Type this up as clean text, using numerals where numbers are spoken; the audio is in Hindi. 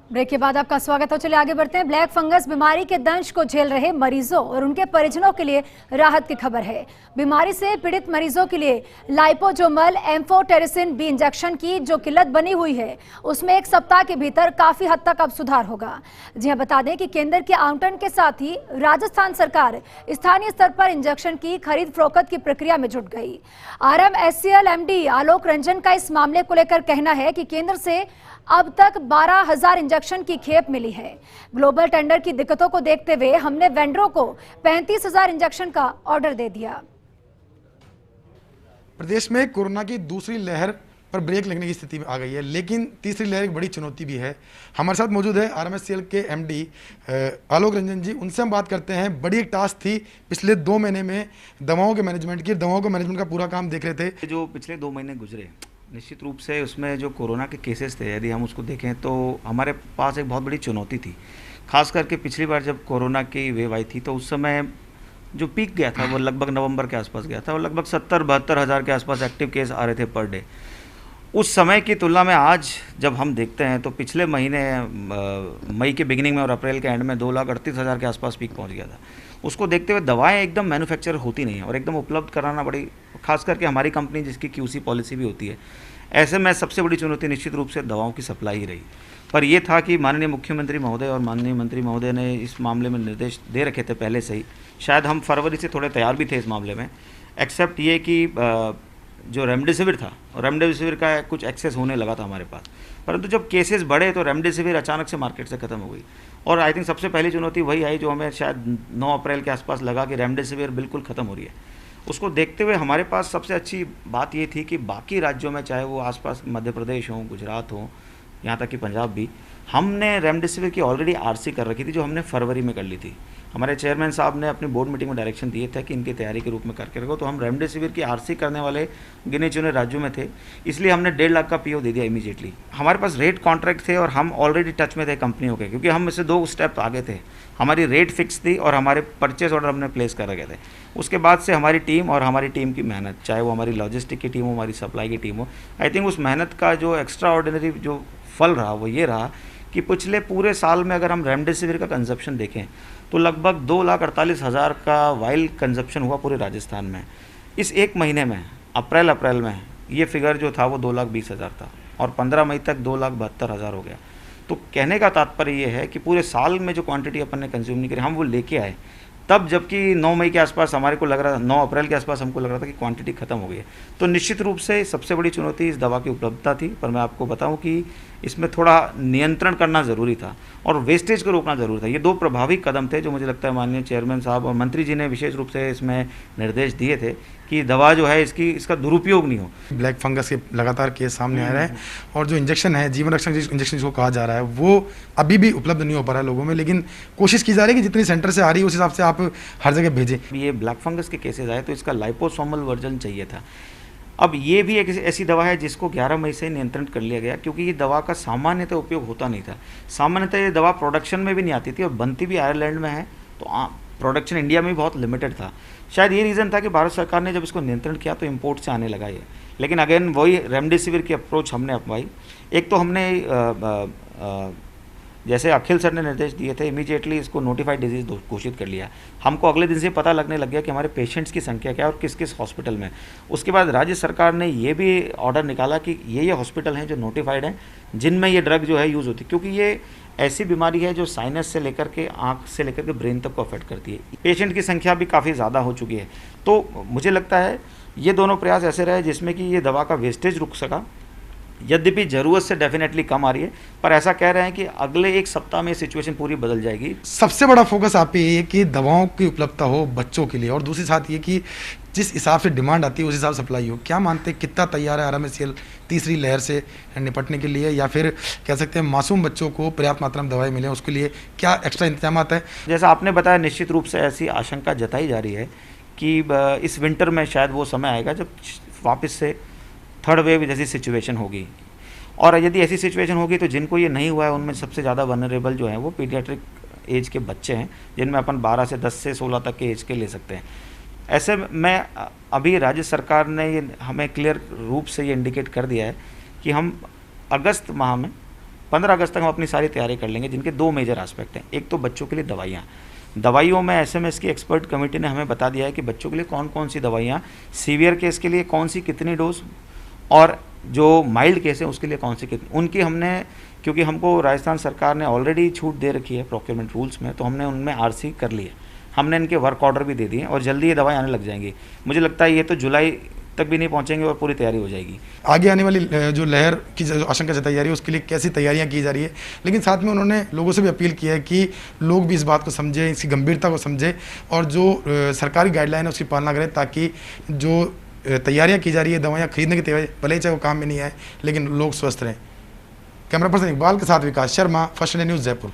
ब्रेक के बाद आपका स्वागत हो। चलिए आगे बढ़ते हैं। ब्लैक फंगस बीमारी के दंश को झेल रहे मरीजों और उनके परिजनों के लिए राहत की खबर है। बीमारी से पीड़ित मरीजों के लिए लाइपोजोमल एम्फोटेरिसिन बी इंजेक्शन की जो किल्लत बनी हुई है उसमें 1 सप्ताह के भीतर काफी हद तक अब सुधार होगा। जी हां, बता दें कि केंद्र के आवंटन के साथ ही राजस्थान सरकार स्थानीय स्तर पर इंजेक्शन की खरीद फरोख्त की प्रक्रिया में जुट गई। RMSCL MD आलोक रंजन का इस मामले को लेकर कहना है कि केंद्र से अब तक 12,000 इंजेक्शन की खेप मिली है। ग्लोबल टेंडर की दिक्कतों को देखते हुए हमने वेंडरों को 35,000 इंजेक्शन का ऑर्डर दे दिया। प्रदेश में कोरोना की दूसरी लहर पर ब्रेक लगने की स्थिति में आ गई है, लेकिन तीसरी लहर एक बड़ी चुनौती भी है। हमारे साथ मौजूद है RMSCL के MD आलोक रंजन जी। उनसे हम बात करते हैं। बड़ी एक टास्क थी पिछले 2 महीने में दवाओं के मैनेजमेंट की। दवाओं के मैनेजमेंट का पूरा काम देख रहे थे। जो पिछले 2 महीने गुजरे, निश्चित रूप से उसमें जो कोरोना के केसेस थे, यदि हम उसको देखें तो हमारे पास एक बहुत बड़ी चुनौती थी। खास करके पिछली बार जब कोरोना की वेव आई थी तो उस समय जो पीक गया था वो लगभग नवंबर के आसपास गया था और लगभग 70-72 हज़ार के आसपास एक्टिव केस आ रहे थे पर डे। उस समय की तुलना में आज जब हम देखते हैं तो पिछले महीने मई के बिगिनिंग में और अप्रैल के एंड में 2,38,000 के आसपास पीक पहुंच गया था। उसको देखते हुए दवाएं एकदम मैन्युफैक्चर होती नहीं है और एकदम उपलब्ध कराना बड़ी, खास करके हमारी कंपनी जिसकी QC पॉलिसी भी होती है, ऐसे में सबसे बड़ी चुनौती निश्चित रूप से दवाओं की सप्लाई ही रही। पर यह था कि माननीय मुख्यमंत्री महोदय और माननीय मंत्री महोदय ने इस मामले में निर्देश दे रखे थे पहले से ही। शायद हम फरवरी से थोड़े तैयार भी थे इस मामले में, एक्सेप्ट ये कि जो रेमडेसिविर था, रेमडेसिविर का कुछ एक्सेस होने लगा था हमारे पास, परंतु जब केसेस बढ़े तो रेमडेसिविर अचानक से मार्केट से ख़त्म हो गई। और आई थिंक सबसे पहली चुनौती वही आई जो हमें शायद 9 अप्रैल के आसपास लगा कि रेमडेसिविर बिल्कुल ख़त्म हो रही है। उसको देखते हुए हमारे पास सबसे अच्छी बात ये थी कि बाकी राज्यों में, चाहे वो आसपास मध्य प्रदेश हो, गुजरात हो, यहाँ तक कि पंजाब भी, हमने रेमडेसिविर की ऑलरेडी RC कर रखी थी जो हमने फरवरी में कर ली थी। हमारे चेयरमैन साहब ने अपनी बोर्ड मीटिंग में डायरेक्शन दिए थे कि इनकी तैयारी के रूप में करके रखो, तो हम रेमडेसिविर की RC करने वाले गिने चुने राज्यों में थे, इसलिए हमने 1.5 लाख का PO दे दिया इमीडिएटली। हमारे पास रेट कॉन्ट्रैक्ट थे और हम ऑलरेडी टच में थे कंपनियों के, क्योंकि हम इससे 2 स्टेप आगे थे। हमारी रेट फिक्स थी और हमारे परचेज ऑर्डर हमने प्लेस कर रखे थे। उसके बाद से हमारी टीम और हमारी टीम की मेहनत, चाहे वो हमारी लॉजिस्टिक की टीम हो, हमारी सप्लाई की टीम हो, आई थिंक उस मेहनत का जो एक्स्ट्रा ऑर्डिनरी जो फल रहा वो ये रहा कि पिछले पूरे साल में अगर हम रेमडेसिविर का कंजप्शन देखें तो लगभग 2,48,000 का वाइल कंजप्शन हुआ पूरे राजस्थान में। इस 1 महीने में अप्रैल में ये फिगर जो था वो 2,20,000 था और 15 मई तक 2,72,000 हो गया। तो कहने का तात्पर्य ये है कि पूरे साल में जो क्वांटिटी अपन ने कंज्यूम नहीं करी हम वो लेके आए, तब जबकि 9 मई के आसपास हमारे को लग रहा था, 9 अप्रैल के आसपास हमको लग रहा था कि क्वांटिटी खत्म हो गई है। तो निश्चित रूप से सबसे बड़ी चुनौती इस दवा की उपलब्धता थी। पर मैं आपको बताऊं कि इसमें थोड़ा नियंत्रण करना ज़रूरी था और वेस्टेज को रोकना ज़रूरी था। ये 2 प्रभावी कदम थे जो मुझे लगता है माननीय चेयरमैन साहब और मंत्री जी ने विशेष रूप से इसमें निर्देश दिए थे कि दवा जो है इसका दुरुपयोग नहीं हो। ब्लैक फंगस के लगातार केस सामने आ रहे हैं और जो इंजेक्शन है, जीवन रक्षक इंजेक्शन जिसको कहा जा रहा है, वो अभी भी उपलब्ध नहीं हो पा रहा है लोगों में, लेकिन कोशिश की जा रही है कि जितनी सेंटर से आ रही है उस हिसाब से आप हर जगह भेजें। ये ब्लैक फंगस के केसेस आए तो इसका लाइपोसोमल वर्जन चाहिए था। अब ये भी एक ऐसी दवा है जिसको 11 मई से नियंत्रण कर लिया गया, क्योंकि ये दवा का सामान्यतः उपयोग होता नहीं था। सामान्यतः ये दवा प्रोडक्शन में भी नहीं आती थी और बनती भी आयरलैंड में है, तो प्रोडक्शन इंडिया में भी बहुत लिमिटेड था। शायद ये रीज़न था कि भारत सरकार ने जब इसको नियंत्रण किया तो इंपोर्ट से आने लगा ये। लेकिन अगेन वही रेमडेसिविर की अप्रोच हमने अपनाई। एक तो हमने जैसे अखिल सर ने निर्देश दिए थे, इमीडिएटली इसको नोटिफाइड डिजीज़ घोषित कर लिया। हमको अगले दिन से पता लगने लग गया कि हमारे पेशेंट्स की संख्या क्या है और किस किस हॉस्पिटल में। उसके बाद राज्य सरकार ने ये भी ऑर्डर निकाला कि ये हॉस्पिटल हैं जो नोटिफाइड हैं जिनमें ये ड्रग जो है यूज़ होती है, क्योंकि ये ऐसी बीमारी है जो साइनस से लेकर के आँख से लेकर के ब्रेन तक को अफेक्ट करती है। पेशेंट की संख्या भी काफ़ी ज़्यादा हो चुकी है। तो मुझे लगता है ये दोनों प्रयास ऐसे रहे जिसमें कि ये दवा का वेस्टेज रुक सका। यद्यपि ज़रूरत से डेफिनेटली कम आ रही है, पर ऐसा कह रहे हैं कि अगले 1 सप्ताह में सिचुएशन पूरी बदल जाएगी। सबसे बड़ा फोकस आप पे ये है कि दवाओं की उपलब्धता हो बच्चों के लिए, और दूसरी साथ ये कि जिस हिसाब से डिमांड आती है उस हिसाब से सप्लाई हो। क्या मानते हैं कितना तैयार है RMSCL तीसरी लहर से निपटने के लिए, या फिर कह सकते हैं मासूम बच्चों को पर्याप्त मात्रा में दवाई मिले उसके लिए क्या एक्स्ट्रा इंतजाम है? जैसा आपने बताया, निश्चित रूप से ऐसी आशंका जताई जा रही है कि इस विंटर में शायद वो समय आएगा जब वापस से 3rd वेव जैसी सिचुएशन होगी। और यदि ऐसी सिचुएशन होगी तो जिनको ये नहीं हुआ है उनमें सबसे ज़्यादा वनरेबल जो हैं वो पीडियाट्रिक एज के बच्चे हैं, जिनमें अपन 12 से 10 से 16 तक के एज के ले सकते हैं। ऐसे में अभी राज्य सरकार ने ये हमें क्लियर रूप से ये इंडिकेट कर दिया है कि हम अगस्त माह में 15 अगस्त तक हम अपनी सारी तैयारी कर लेंगे, जिनके 2 मेजर एस्पेक्ट हैं। एक तो बच्चों के लिए दवाइयाँ, दवाइयों में एसएमएस की एक्सपर्ट कमेटी ने हमें बता दिया है कि बच्चों के लिए कौन कौन सी दवाइयाँ, सीवियर केस के लिए कौन सी कितनी डोज, और जो माइल्ड केस है उसके लिए कौन सी कितनी, उनकी हमने, क्योंकि हमको राजस्थान सरकार ने ऑलरेडी छूट दे रखी है प्रोक्योरमेंट रूल्स में, तो हमने उनमें आरसी कर ली है, हमने इनके वर्क ऑर्डर भी दे दिए और जल्दी ये दवाएं आने लग जाएंगी। मुझे लगता है ये तो जुलाई तक भी नहीं पहुंचेंगे और पूरी तैयारी हो जाएगी। आगे आने वाली जो लहर की जो आशंका जताई जा रही है उसके लिए कैसी तैयारियां की जा रही है, लेकिन साथ में उन्होंने लोगों से भी अपील की है कि लोग भी इस बात को समझें, इसकी गंभीरता को समझें और जो सरकारी गाइडलाइन है उसकी पालना करें, ताकि जो तैयारियां की जा रही है, दवाइयाँ खरीदने की तैयारी, भले चाहे वो काम में नहीं आए, लेकिन लोग स्वस्थ रहें। कैमरा पर्सन इकबाल के साथ Vikas Sharma, first India news, Jaipur.